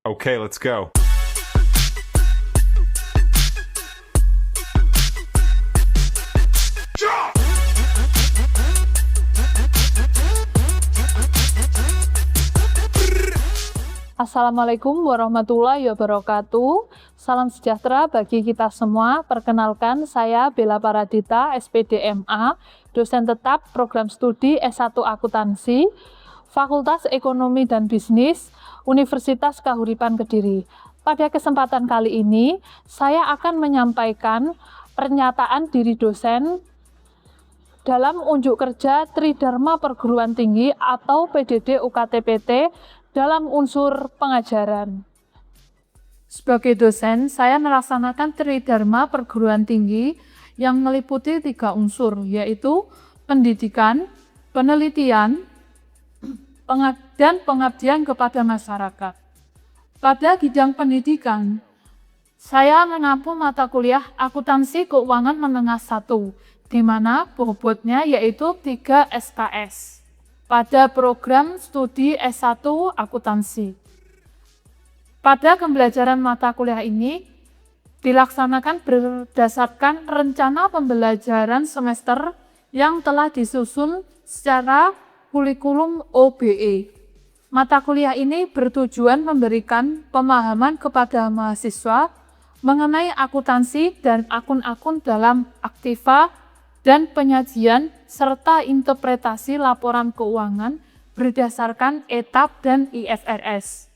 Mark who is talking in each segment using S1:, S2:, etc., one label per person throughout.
S1: Okay, let's go.
S2: Assalamualaikum warahmatullahi wabarakatuh. Salam sejahtera bagi kita semua. Perkenalkan, saya Bella Paradita, SPD MA, dosen tetap program studi S1 Akuntansi, Fakultas Ekonomi dan Bisnis, Universitas Kahuripan Kediri. Pada kesempatan kali ini, saya akan menyampaikan pernyataan diri dosen dalam unjuk kerja Tridharma Perguruan Tinggi atau PDD UKT-PT dalam unsur pengajaran. Sebagai dosen, saya melaksanakan Tridharma Perguruan Tinggi yang meliputi 3 unsur, yaitu pendidikan, penelitian, dan pengabdian kepada masyarakat. Pada bidang pendidikan, saya mengampu mata kuliah Akuntansi Keuangan Menengah 1, di mana bobotnya yaitu 3 SKS. Pada program studi S1 Akuntansi. Pada pembelajaran mata kuliah ini dilaksanakan berdasarkan rencana pembelajaran semester yang telah disusun secara kurikulum OBE. Mata kuliah ini bertujuan memberikan pemahaman kepada mahasiswa mengenai akuntansi dan akun-akun dalam aktiva dan penyajian serta interpretasi laporan keuangan berdasarkan ETAP dan IFRS.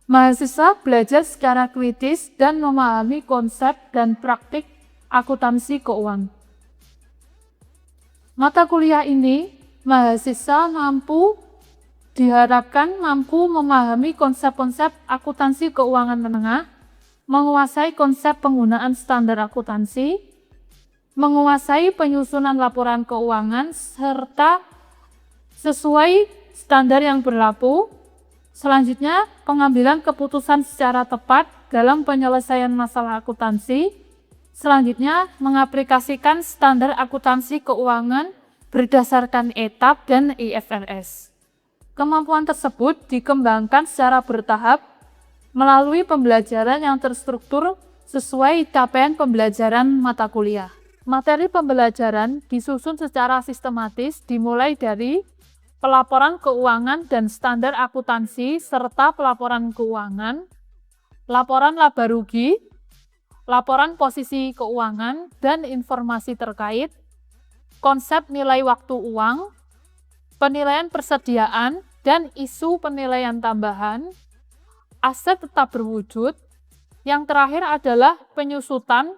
S2: Mahasiswa belajar secara kritis dan memahami konsep dan praktik akuntansi keuangan. Mata kuliah ini, mahasiswa diharapkan mampu memahami konsep-konsep akuntansi keuangan menengah, menguasai konsep penggunaan standar akuntansi, menguasai penyusunan laporan keuangan serta sesuai standar yang berlaku. Selanjutnya, pengambilan keputusan secara tepat dalam penyelesaian masalah akuntansi. Selanjutnya, mengaplikasikan standar akuntansi keuangan berdasarkan ETAP dan IFRS. Kemampuan tersebut dikembangkan secara bertahap melalui pembelajaran yang terstruktur sesuai capaian pembelajaran mata kuliah. Materi pembelajaran disusun secara sistematis dimulai dari pelaporan keuangan dan standar akuntansi serta pelaporan keuangan, laporan laba rugi, laporan posisi keuangan dan informasi terkait, konsep nilai waktu uang, penilaian persediaan dan isu penilaian tambahan, aset tetap berwujud, yang terakhir adalah penyusutan,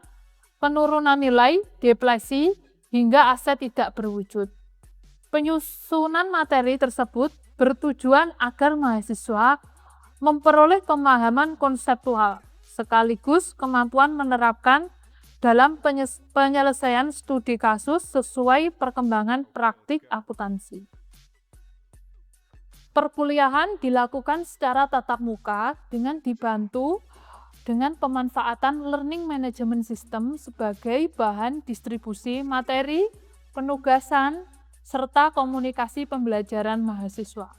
S2: penurunan nilai, deflasi, hingga aset tidak berwujud. Penyusunan materi tersebut bertujuan agar mahasiswa memperoleh pemahaman konseptual, sekaligus kemampuan menerapkan dalam penyelesaian studi kasus sesuai perkembangan praktik akuntansi. Perkuliahan dilakukan secara tatap muka dengan dibantu dengan pemanfaatan learning management system sebagai bahan distribusi materi, penugasan, serta komunikasi pembelajaran mahasiswa.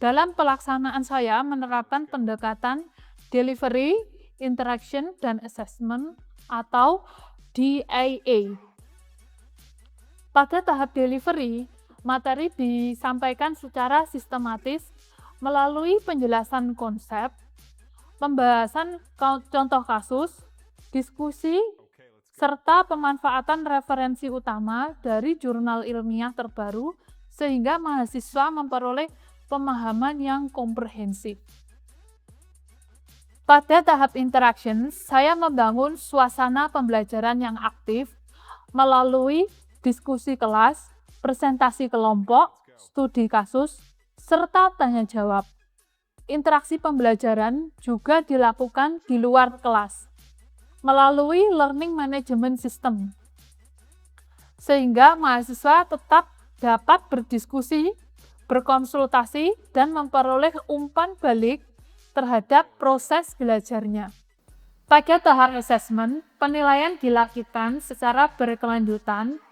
S2: Dalam pelaksanaan saya menerapkan pendekatan delivery, interaction, dan assessment atau DIA. Pada tahap delivery, materi disampaikan secara sistematis melalui penjelasan konsep, pembahasan contoh kasus, diskusi, serta pemanfaatan referensi utama dari jurnal ilmiah terbaru sehingga mahasiswa memperoleh pemahaman yang komprehensif. Pada tahap interaction, saya membangun suasana pembelajaran yang aktif melalui diskusi kelas, presentasi kelompok, studi kasus, serta tanya jawab. Interaksi pembelajaran juga dilakukan di luar kelas melalui learning management system, sehingga mahasiswa tetap dapat berdiskusi, berkonsultasi, dan memperoleh umpan balik terhadap proses belajarnya. Pada tahap assessment, penilaian dilakukan secara berkelanjutan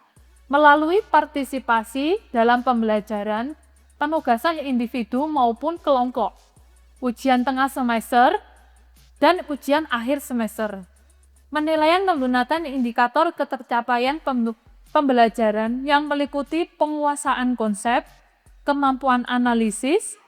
S2: melalui partisipasi dalam pembelajaran, penugasan individu maupun kelompok, ujian tengah semester, dan ujian akhir semester. Penilaian menggunakan indikator ketercapaian pembelajaran yang meliputi penguasaan konsep, kemampuan analisis,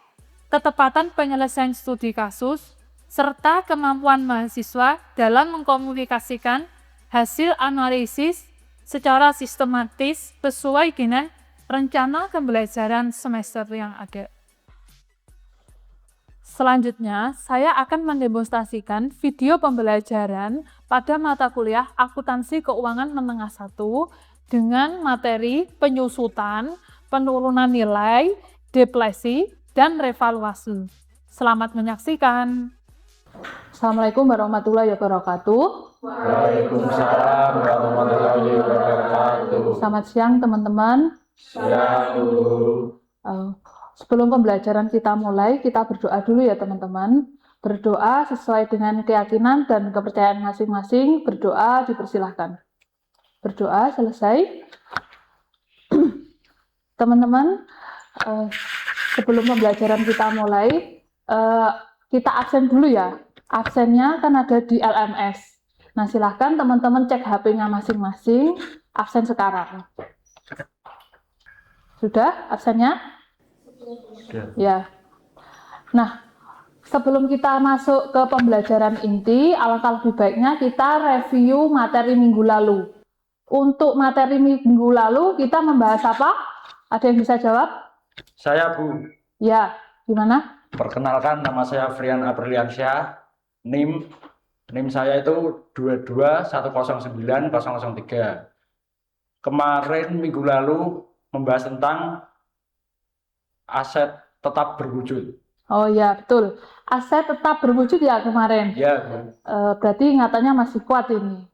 S2: ketepatan penyelesaian studi kasus, serta kemampuan mahasiswa dalam mengkomunikasikan hasil analisis secara sistematis sesuai dengan rencana pembelajaran semester yang ada. Selanjutnya, saya akan mendemonstrasikan video pembelajaran pada mata kuliah Akuntansi Keuangan Menengah 1 dengan materi penyusutan, penurunan nilai, deflasi, dan revaluasi. Selamat menyaksikan. Assalamualaikum warahmatullahi wabarakatuh.
S1: Waalaikumsalam warahmatullahi wabarakatuh.
S2: Selamat siang teman-teman.
S1: Siang, Bu.
S2: Sebelum pembelajaran kita mulai, kita berdoa dulu ya teman-teman. Berdoa sesuai dengan keyakinan dan kepercayaan masing-masing. Berdoa dipersilahkan. Berdoa selesai. Teman-teman, sebelum pembelajaran kita mulai, kita absen dulu ya. Absennya kan ada di LMS. Nah, silahkan teman-teman cek HP-nya masing-masing. Absen sekarang. Sudah absennya? Ya. Nah, sebelum kita masuk ke pembelajaran inti, alangkah lebih baiknya kita review materi minggu lalu. Untuk materi minggu lalu kita membahas apa? Ada yang bisa jawab?
S1: Saya, Bu.
S2: Ya, gimana?
S1: Perkenalkan, nama saya Frian Abriliansyah. NIM saya itu 22109-003. Kemarin minggu lalu membahas tentang aset tetap berwujud.
S2: Oh ya, betul. Aset tetap berwujud ya kemarin.
S1: Ya, Bu.
S2: Berarti ingatannya masih kuat ini.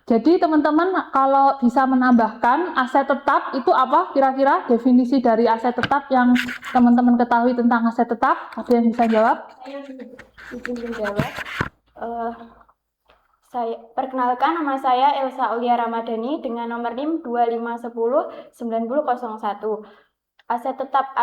S2: Jadi teman-teman kalau bisa menambahkan aset tetap itu apa kira-kira definisi dari aset tetap yang teman-teman ketahui tentang aset tetap? Ada yang bisa jawab?
S3: Saya izin menjawab. Perkenalkan, nama saya Elsa Aulia Ramadhani dengan nomor NIM 25109001. Aset tetap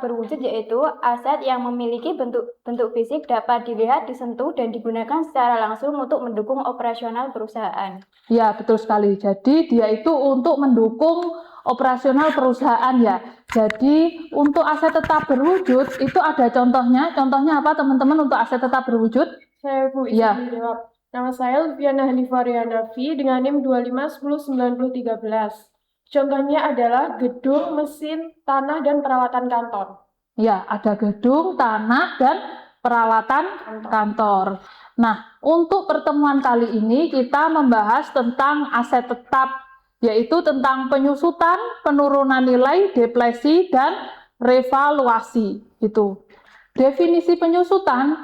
S3: berwujud yaitu aset yang memiliki bentuk fisik dapat dilihat, disentuh, dan digunakan secara langsung untuk mendukung operasional perusahaan.
S2: Ya, betul sekali. Jadi dia itu untuk mendukung operasional perusahaan ya. Jadi untuk aset tetap berwujud itu ada contohnya. Contohnya apa teman-teman untuk aset tetap berwujud?
S4: Saya Bu
S2: Ya.
S4: izin menjawab. Nama saya Liviana Hanifarianafi dengan NIM 25109013. Contohnya adalah gedung, mesin, tanah, dan peralatan kantor.
S2: Ya, ada gedung, tanah, dan peralatan kantor. Nah, untuk pertemuan kali ini kita membahas tentang aset tetap, yaitu tentang penyusutan, penurunan nilai, deflasi, dan revaluasi. Itu. Definisi penyusutan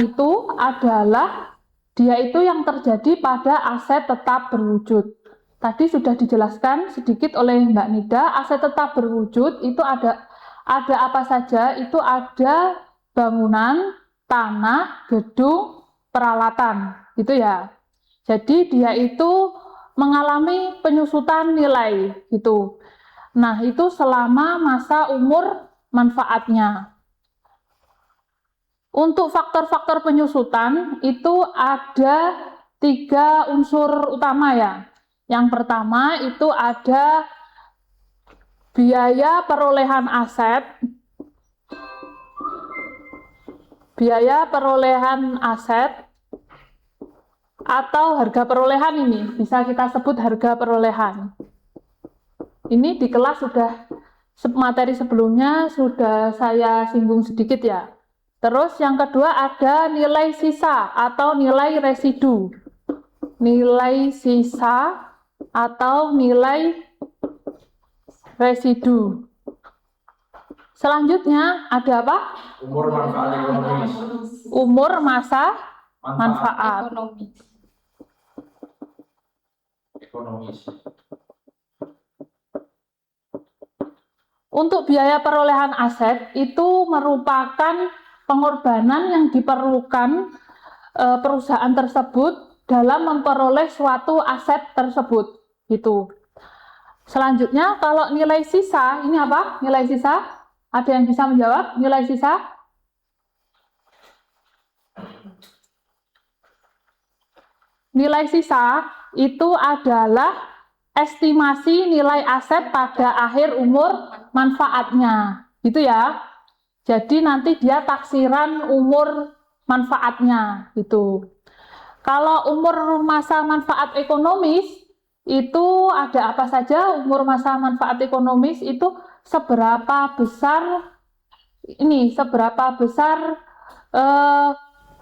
S2: itu adalah dia itu yang terjadi pada aset tetap berwujud. Tadi sudah dijelaskan sedikit oleh Mbak Nida, aset tetap berwujud itu ada apa saja? Itu ada bangunan, tanah, gedung, peralatan, gitu ya. Jadi dia itu mengalami penyusutan nilai, gitu. Nah, itu selama masa umur manfaatnya. Untuk faktor-faktor penyusutan itu ada 3 unsur utama ya. Yang pertama itu ada biaya perolehan aset. Biaya perolehan aset atau harga perolehan ini bisa kita sebut harga perolehan. Ini di kelas sudah materi sebelumnya sudah saya singgung sedikit ya. Terus yang kedua ada nilai sisa atau nilai residu. Nilai sisa atau nilai residu. Selanjutnya ada apa?
S1: Umur manfaat ekonomis.
S2: Umur masa manfaat.
S1: Ekonomis.
S2: Untuk biaya perolehan aset itu merupakan pengorbanan yang diperlukan perusahaan tersebut dalam memperoleh suatu aset tersebut. Gitu. Selanjutnya kalau nilai sisa, ini apa? Nilai sisa? Ada yang bisa menjawab? Nilai sisa? nilai sisa itu adalah estimasi nilai aset pada akhir umur manfaatnya, gitu ya. Jadi nanti dia taksiran umur manfaatnya, gitu. Kalau umur masa manfaat ekonomis itu ada apa saja? Umur masa manfaat ekonomis itu seberapa besar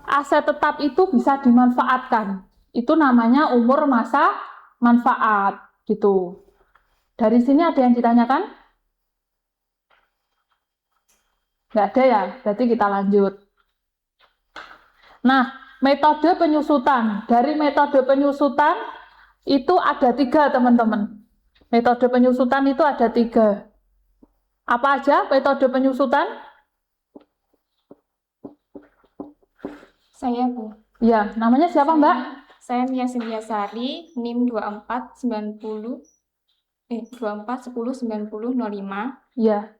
S2: aset tetap itu bisa dimanfaatkan. Itu namanya umur masa manfaat, gitu. Dari sini ada yang ditanyakan? Nggak ada ya? Berarti kita lanjut. Nah, metode penyusutan. Dari metode penyusutan itu ada 3, teman-teman. Metode penyusutan itu ada 3. Apa aja metode penyusutan?
S3: Saya, Bu.
S2: Ya, namanya siapa, Mbak?
S3: Saya Mia Sintiasari, NIM 24109005.
S2: Ya,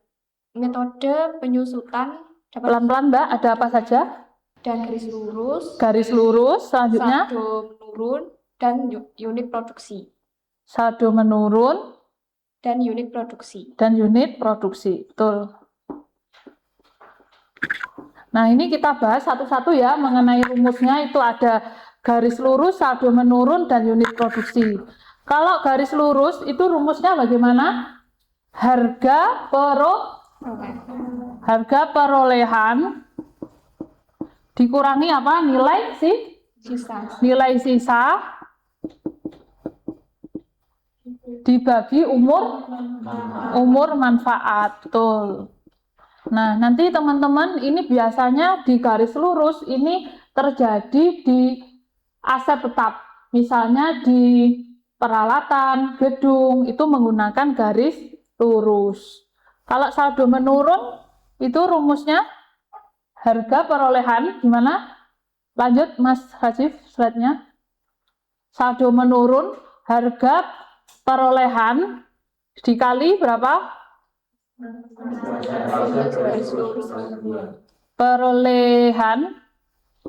S3: Metode penyusutan dapat
S2: pelan-pelan, Mbak. Ada apa saja?
S3: dan garis lurus,
S2: Garis lurus, selanjutnya
S3: saldo menurun, dan unit produksi.
S2: saldo menurun
S3: Dan unit produksi.
S2: dan unit produksi. Betul. Nah, ini kita bahas satu-satu ya mengenai rumusnya. Itu ada garis lurus, saldo menurun, dan unit produksi. Kalau garis lurus itu rumusnya bagaimana? Harga perolehan dikurangi apa? Nilai sisa dibagi umur manfaat. Betul. Nah, nanti teman-teman ini biasanya di garis lurus ini terjadi di aset tetap. Misalnya di peralatan, gedung itu menggunakan garis lurus. Kalau saldo menurun itu rumusnya harga perolehan gimana? Lanjut Mas Hasif slide-nya. Saldo menurun, harga perolehan dikali berapa? Perolehan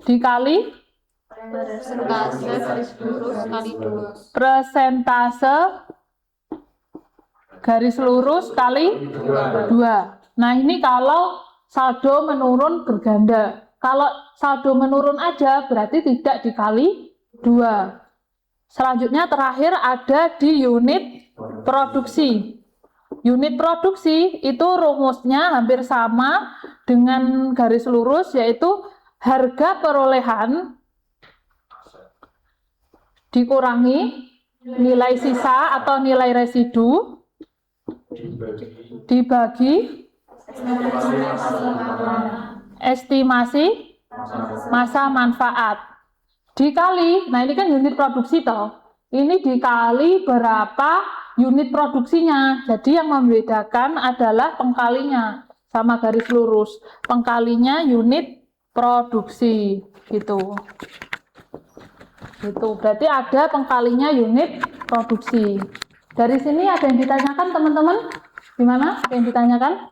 S2: dikali persentase garis lurus kali 2. Nah, ini kalau saldo menurun berganda. Kalau saldo menurun aja berarti tidak dikali 2. Selanjutnya terakhir ada di unit produksi. Unit produksi itu rumusnya hampir sama dengan garis lurus, yaitu harga perolehan dikurangi nilai sisa atau nilai residu dibagi estimasi masa manfaat dikali, nah ini kan unit produksi toh, ini dikali berapa unit produksinya. Jadi yang membedakan adalah pengkalinya sama garis lurus, pengkalinya unit produksi gitu. Gitu. Berarti ada pengkalinya unit produksi. Dari sini ada yang ditanyakan teman-teman? Gimana? Ada yang ditanyakan?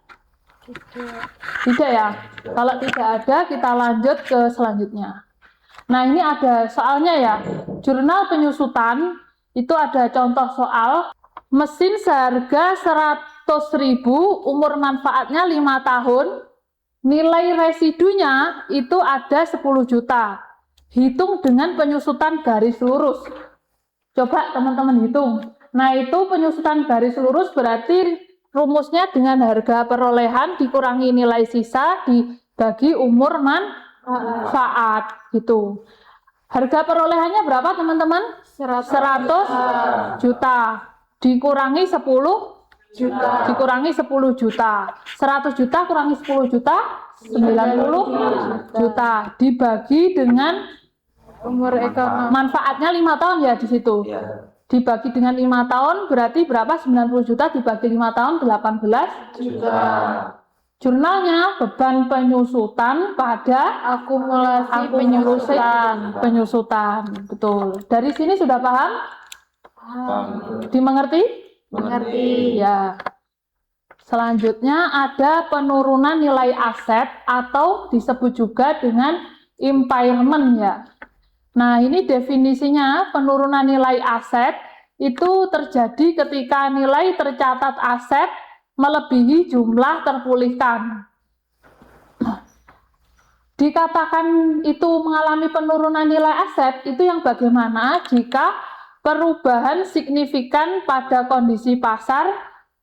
S2: Tidak ya? Kalau tidak ada, kita lanjut ke selanjutnya. Nah, ini ada soalnya ya. Jurnal penyusutan itu ada contoh soal mesin seharga 100.000, umur manfaatnya 5 tahun, nilai residunya itu ada 10 juta. Hitung dengan penyusutan garis lurus. Coba teman-teman hitung. Nah, itu penyusutan garis lurus berarti rumusnya dengan harga perolehan dikurangi nilai sisa dibagi umur manfaat gitu. Harga perolehannya berapa teman-teman? 100 juta dikurangi 10 juta. Dikurangi 10 juta. 100 juta kurangi 10 juta 90 juta dibagi dengan umur ekonomi. Manfaatnya 5 tahun ya di situ. Dibagi dengan 5 tahun berarti berapa? 90 juta dibagi 5 tahun 18 juta. Jurnalnya beban penyusutan pada akumulasi penyusutan. Betul. Dari sini sudah paham? Dimengerti? Mengerti. Ya. Selanjutnya ada penurunan nilai aset atau disebut juga dengan impairment ya. Nah, ini definisinya penurunan nilai aset itu terjadi ketika nilai tercatat aset melebihi jumlah terpulihkan. Dikatakan itu mengalami penurunan nilai aset itu yang bagaimana jika perubahan signifikan pada kondisi pasar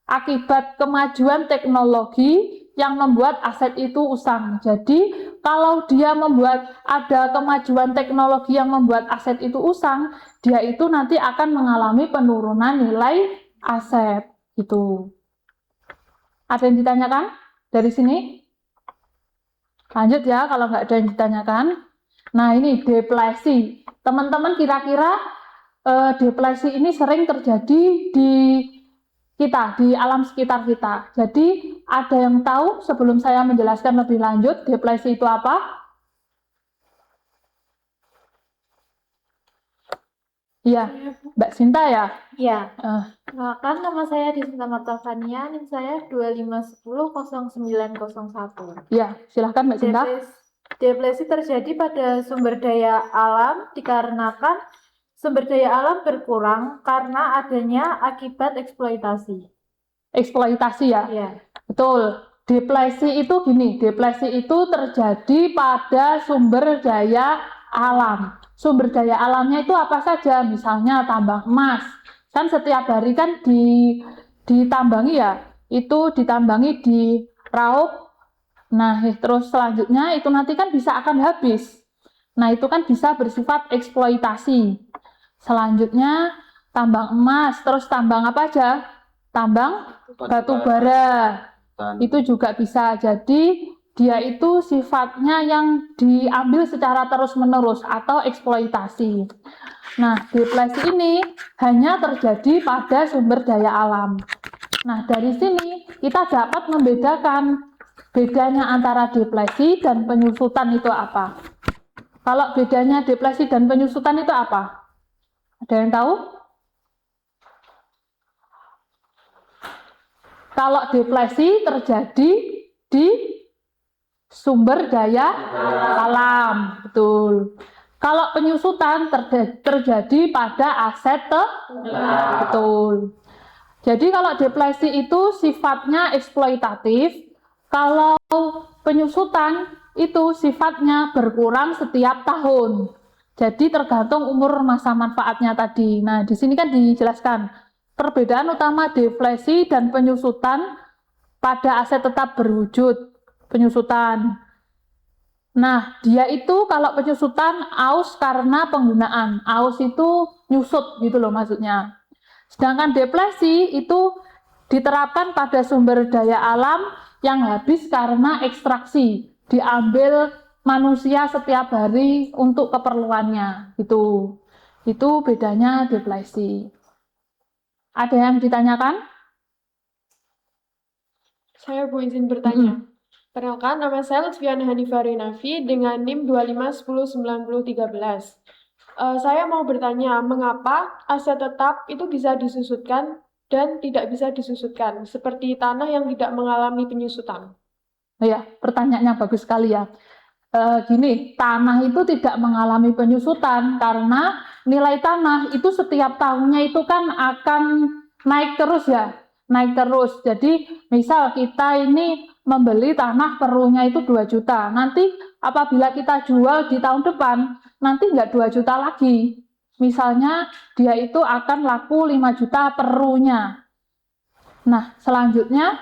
S2: akibat kemajuan teknologi yang membuat aset itu usang. Jadi kalau dia membuat ada kemajuan teknologi yang membuat aset itu usang, dia itu nanti akan mengalami penurunan nilai aset. Gitu. Ada yang ditanyakan dari sini? Lanjut ya, kalau nggak ada yang ditanyakan. Nah, ini deflasi. Teman-teman kira-kira deflasi ini sering terjadi di kita, di alam sekitar kita. Jadi, ada yang tahu sebelum saya menjelaskan lebih lanjut, deflasi itu apa? Iya, Mbak Sinta ya?
S5: Ya, kenalkan nama saya Dinta Martavania, NIM saya 25100901.
S2: Iya, silahkan Mbak Sinta.
S5: Deflasi terjadi pada sumber daya alam dikarenakan sumber daya alam berkurang karena adanya akibat eksploitasi.
S2: Eksploitasi ya?
S5: Ya,
S2: Betul. Deflasi itu gini, deflasi itu terjadi pada sumber daya alam. Sumber daya alamnya itu apa saja? Misalnya tambang emas. Kan setiap hari kan ditambangi ya. Itu ditambangi di raup. Nah, terus selanjutnya itu nanti kan bisa akan habis. Nah, itu kan bisa bersifat eksploitasi. Selanjutnya tambang emas, terus tambang apa aja? Tambang batu bara. Itu juga bisa. Jadi dia itu sifatnya yang diambil secara terus-menerus atau eksploitasi. Nah, deflasi ini hanya terjadi pada sumber daya alam. Nah, dari sini kita dapat membedakan bedanya antara deflasi dan penyusutan itu apa. Kalau bedanya deflasi dan penyusutan itu apa? Ada yang tahu? Kalau deflasi terjadi di sumber daya alam, betul. Kalau penyusutan terjadi pada aset betul. Jadi kalau deflasi itu sifatnya eksploitatif, kalau penyusutan itu sifatnya berkurang setiap tahun. Jadi tergantung umur masa manfaatnya tadi. Nah, di sini kan dijelaskan perbedaan utama deflasi dan penyusutan pada aset tetap berwujud. Penyusutan. Nah, dia itu kalau penyusutan aus karena penggunaan. Aus itu nyusut gitu loh maksudnya. Sedangkan deflasi itu diterapkan pada sumber daya alam yang habis karena ekstraksi. Diambil manusia setiap hari untuk keperluannya. Itu bedanya deflasi. Ada yang ditanyakan?
S4: Saya mau izin bertanya. Perkenalkan, nama saya Lutfiana Hanifah Renafi dengan NIM 25109013. Saya mau bertanya, mengapa aset tetap itu bisa disusutkan dan tidak bisa disusutkan, seperti tanah yang tidak mengalami penyusutan?
S2: Ya, pertanyaannya bagus sekali ya. Gini, tanah itu tidak mengalami penyusutan karena nilai tanah itu setiap tahunnya itu kan akan naik terus ya, naik terus. Jadi misal kita ini membeli tanah perlunya itu 2 juta, nanti apabila kita jual di tahun depan, nanti nggak 2 juta lagi. Misalnya dia itu akan laku 5 juta perlunya. Nah, selanjutnya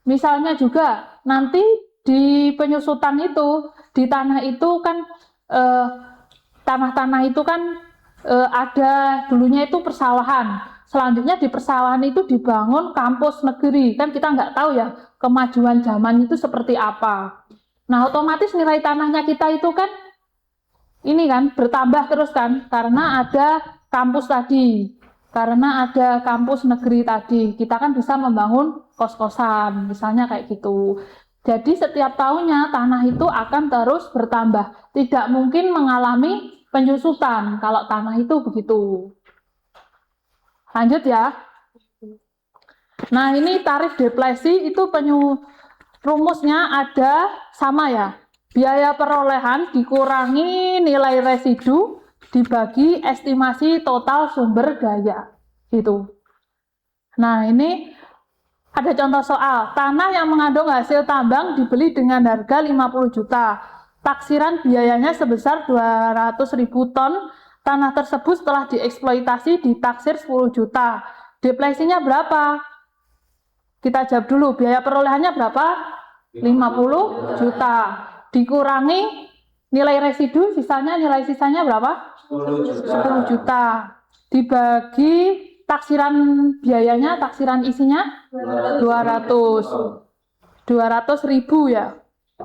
S2: misalnya juga nanti di penyusutan itu, di tanah itu kan tanah-tanah itu kan ada dulunya itu persawahan. Selanjutnya di persawahan itu dibangun kampus negeri. Kan kita nggak tahu ya kemajuan zaman itu seperti apa. Nah, otomatis nilai tanahnya kita itu kan ini kan bertambah terus kan karena ada kampus tadi. Karena ada kampus negeri tadi, kita kan bisa membangun kos-kosan, misalnya kayak gitu. Jadi setiap tahunnya tanah itu akan terus bertambah. Tidak mungkin mengalami penyusutan kalau tanah itu begitu. Lanjut ya. Nah, ini tarif deflasi itu rumusnya ada sama ya. Biaya perolehan dikurangi nilai residu dibagi estimasi total sumber daya. Gitu. Nah, ini ada contoh soal. Tanah yang mengandung hasil tambang dibeli dengan harga 50 juta. Taksiran biayanya sebesar 200.000 ton. Tanah tersebut setelah dieksploitasi ditaksir 10 juta. Deflasinya berapa? Kita jawab dulu. Biaya perolehannya berapa? 50 juta. Dikurangi nilai residu, nilai sisanya berapa? 10 juta. Dibagi taksiran biayanya, taksiran isinya 200.000 ya.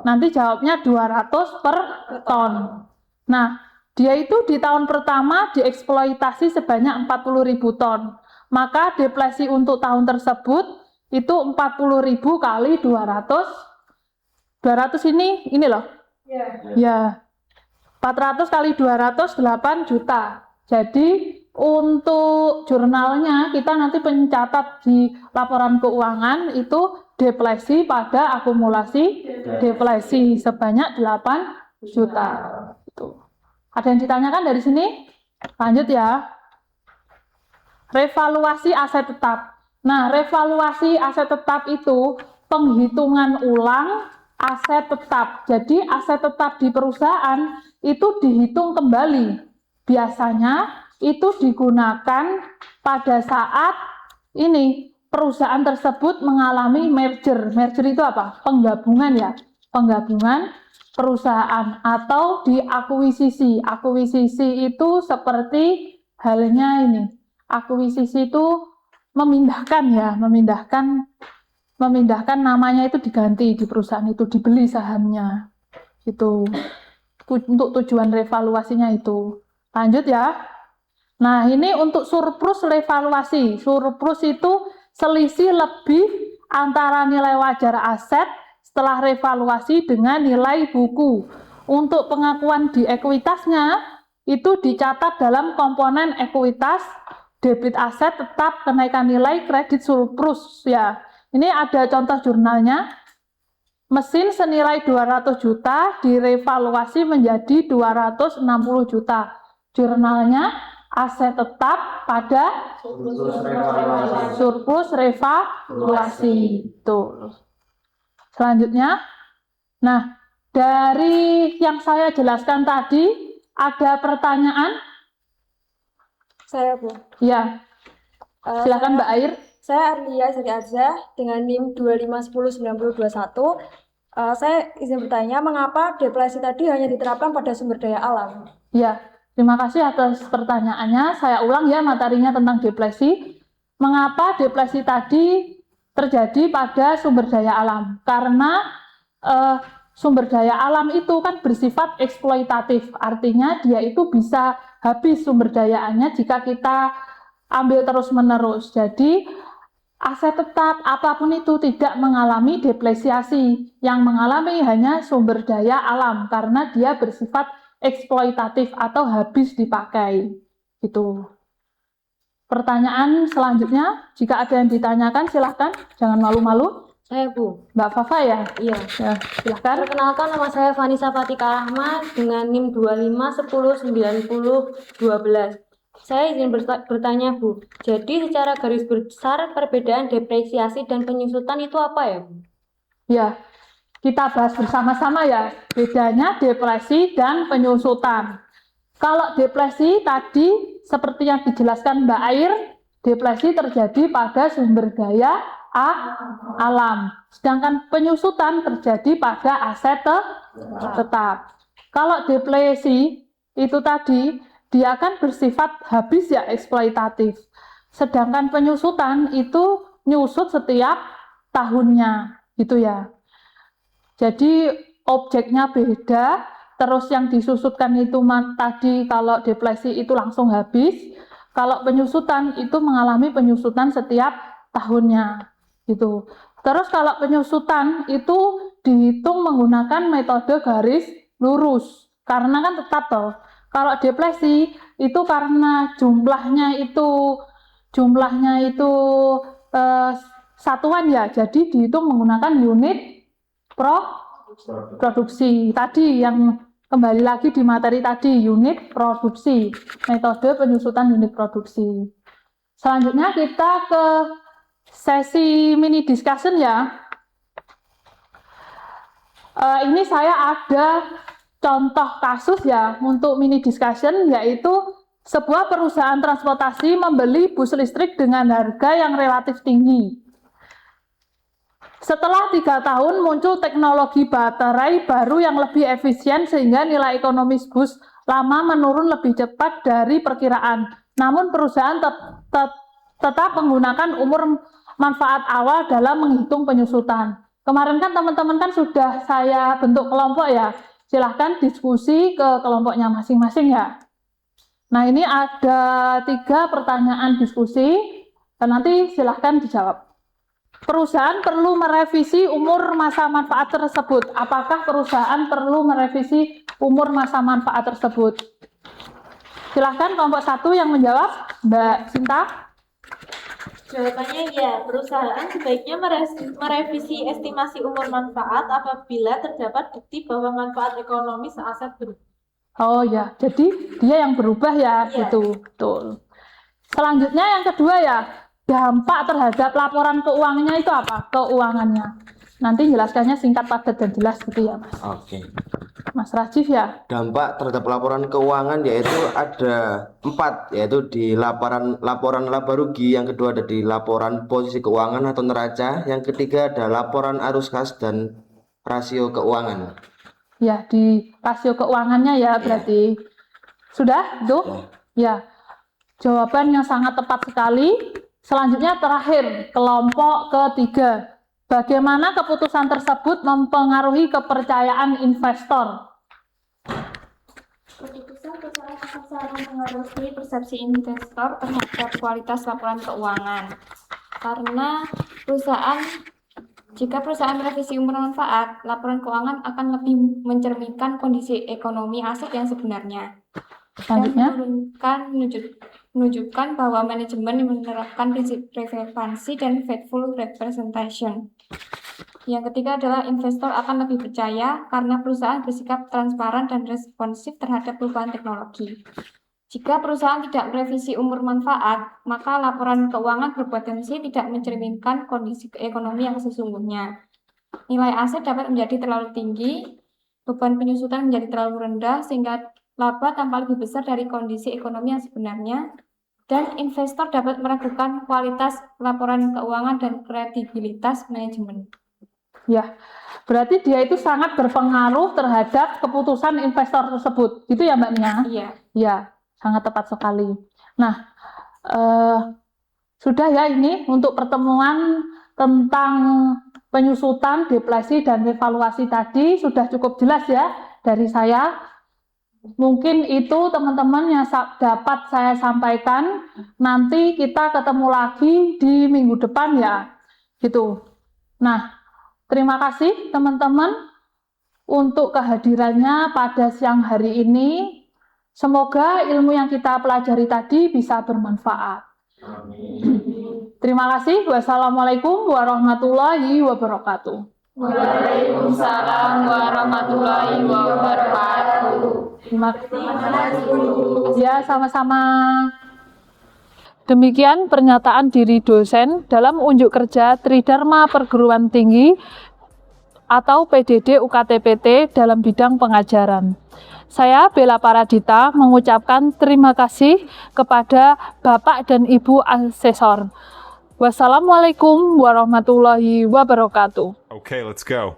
S2: Nanti jawabnya 200 per ton. Nah, dia itu di tahun pertama dieksploitasi sebanyak 40.000 ton. Maka deflasi untuk tahun tersebut itu 40.000 kali 200. 200 ini loh. Ya. 400 kali 200 8 juta. Jadi untuk jurnalnya kita nanti pencatat di laporan keuangan itu deflasi pada akumulasi deflasi sebanyak 8 juta. Itu. Ada yang ditanyakan dari sini? Lanjut ya. Revaluasi aset tetap. Nah, revaluasi aset tetap itu penghitungan ulang aset tetap. Jadi aset tetap di perusahaan itu dihitung kembali. Biasanya itu digunakan pada saat ini perusahaan tersebut mengalami merger. Merger itu apa? Penggabungan ya. Penggabungan perusahaan atau diakuisisi. Akuisisi itu seperti halnya ini. Akuisisi itu memindahkan ya, memindahkan namanya itu diganti di perusahaan itu, dibeli sahamnya. Itu untuk tujuan revaluasinya itu. Lanjut ya. Nah, ini untuk surplus revaluasi. Surplus itu selisih lebih antara nilai wajar aset setelah revaluasi dengan nilai buku. Untuk pengakuan di ekuitasnya itu dicatat dalam komponen ekuitas debit aset tetap kenaikan nilai kredit surplus ya. Ini ada contoh jurnalnya. Mesin senilai 200 juta direvaluasi menjadi 260 juta. Jurnalnya aset tetap pada surplus revaluasi. Tuh. Selanjutnya, nah dari yang saya jelaskan tadi ada pertanyaan?
S3: Saya, Bu.
S2: Ya, silakan Mbak Air.
S3: Saya Arlia Sari Arza dengan NIM 2510921. Saya izin bertanya, mengapa deflasi tadi hanya diterapkan pada sumber daya alam?
S2: Ya, terima kasih atas pertanyaannya. Saya ulang ya materinya tentang deflasi. Mengapa deflasi tadi terjadi pada sumber daya alam? Karena sumber daya alam itu kan bersifat eksploitatif. Artinya dia itu bisa habis sumber dayaannya jika kita ambil terus-menerus. Jadi aset tetap apapun itu tidak mengalami depresiasi. Yang mengalami hanya sumber daya alam karena dia bersifat eksploitatif atau habis dipakai. Itu. Pertanyaan selanjutnya, jika ada yang ditanyakan silahkan, jangan malu-malu.
S3: Saya, Bu.
S2: Mbak Fafa ya?
S3: Iya.
S2: Ya, silahkan.
S3: Perkenalkan, nama saya Vanessa Fatika Rahmat dengan NIM 25109012. Saya izin bertanya, Bu. Jadi secara garis besar perbedaan depresiasi dan penyusutan itu apa ya, Bu?
S2: Ya, kita bahas bersama-sama ya. Bedanya depresi dan penyusutan. Kalau depresi tadi seperti yang dijelaskan Mbak Air, depresi terjadi pada sumber daya alam. Sedangkan penyusutan terjadi pada aset tetap. Kalau depresi itu tadi dia akan bersifat habis ya eksploitatif. Sedangkan penyusutan itu nyusut setiap tahunnya gitu ya. Jadi objeknya beda, terus yang disusutkan itu tadi kalau deflasi itu langsung habis, kalau penyusutan itu mengalami penyusutan setiap tahunnya gitu. Terus kalau penyusutan itu dihitung menggunakan metode garis lurus karena kan tetap toh. Kalau deflasi itu karena jumlahnya itu satuan ya, jadi dihitung menggunakan unit produksi. Tadi yang Kembali lagi di materi tadi, unit produksi, metode penyusutan unit produksi. Selanjutnya kita ke sesi mini discussion ya. Ini saya ada contoh kasus ya untuk mini discussion, yaitu sebuah perusahaan transportasi membeli bus listrik dengan harga yang relatif tinggi. Setelah 3 tahun muncul teknologi baterai baru yang lebih efisien sehingga nilai ekonomis bus lama menurun lebih cepat dari perkiraan. Namun perusahaan tetap menggunakan umur manfaat awal dalam menghitung penyusutan. Kemarin kan teman-teman kan sudah saya bentuk kelompok ya. Silahkan diskusi ke kelompoknya masing-masing ya. Nah ini ada 3 pertanyaan diskusi dan nanti silahkan dijawab. Perusahaan perlu merevisi umur masa manfaat tersebut. Apakah perusahaan perlu merevisi umur masa manfaat tersebut? Silahkan kelompok 1 yang menjawab, Mbak Sinta.
S5: Jawabannya ya, perusahaan sebaiknya merevisi estimasi umur manfaat apabila terdapat bukti bahwa manfaat ekonomis aset berubah.
S2: Oh ya, jadi dia yang berubah ya,
S5: Iya.
S2: gitu. Betul. Selanjutnya yang kedua ya, dampak terhadap laporan keuangannya itu apa? Keuangannya. Nanti jelaskannya singkat, padat, dan jelas gitu ya, Mas.
S6: Oke.
S2: Mas Rajif ya.
S6: Dampak terhadap laporan keuangan yaitu ada 4, yaitu di laporan laba rugi, yang kedua ada di laporan posisi keuangan atau neraca, yang ketiga ada laporan arus kas dan rasio keuangan.
S2: Ya, di rasio keuangannya ya berarti. Sudah? Itu? Ya. Jawabannya sangat tepat sekali. Selanjutnya terakhir, kelompok ketiga. Bagaimana keputusan tersebut mempengaruhi kepercayaan investor?
S3: Keputusan perusahaan akan sangat mempengaruhi persepsi investor terhadap kualitas laporan keuangan. Karena jika perusahaan merevisi umur manfaat, laporan keuangan akan lebih mencerminkan kondisi ekonomi aset yang sebenarnya.
S2: Selanjutnya,
S3: Menunjukkan bahwa manajemen menerapkan prinsip relevansi dan faithful representation. Yang ketiga adalah investor akan lebih percaya karena perusahaan bersikap transparan dan responsif terhadap perubahan teknologi. Jika perusahaan tidak merevisi umur manfaat, maka laporan keuangan berpotensi tidak mencerminkan kondisi ekonomi yang sesungguhnya. Nilai aset dapat menjadi terlalu tinggi, beban penyusutan menjadi terlalu rendah, sehingga laba tampak lebih besar dari kondisi ekonomi yang sebenarnya, dan investor dapat meragukan kualitas laporan keuangan dan kredibilitas manajemen.
S2: ya, berarti dia itu sangat berpengaruh terhadap keputusan investor tersebut. Itu ya Mbak Nia?
S3: Iya.
S2: Ya, sangat tepat sekali. Nah, sudah ya ini untuk pertemuan tentang penyusutan, deflasi, dan evaluasi tadi sudah cukup jelas ya dari saya. Mungkin itu teman-teman yang dapat saya sampaikan. Nanti kita ketemu lagi di minggu depan ya, gitu. Nah, terima kasih teman-teman untuk kehadirannya pada siang hari ini. Semoga ilmu yang kita pelajari tadi bisa bermanfaat. Terima kasih. Wassalamualaikum warahmatullahi wabarakatuh.
S3: Waalaikumsalam warahmatullahi wabarakatuh.
S2: Terima kasih. Ya, sama-sama. Demikian pernyataan diri dosen dalam unjuk kerja Tridharma Perguruan Tinggi atau PDD UKT-PT dalam bidang pengajaran. Saya Bella Paradita mengucapkan terima kasih kepada Bapak dan Ibu asesor. Wassalamualaikum warahmatullahi wabarakatuh.
S7: Okay, let's go.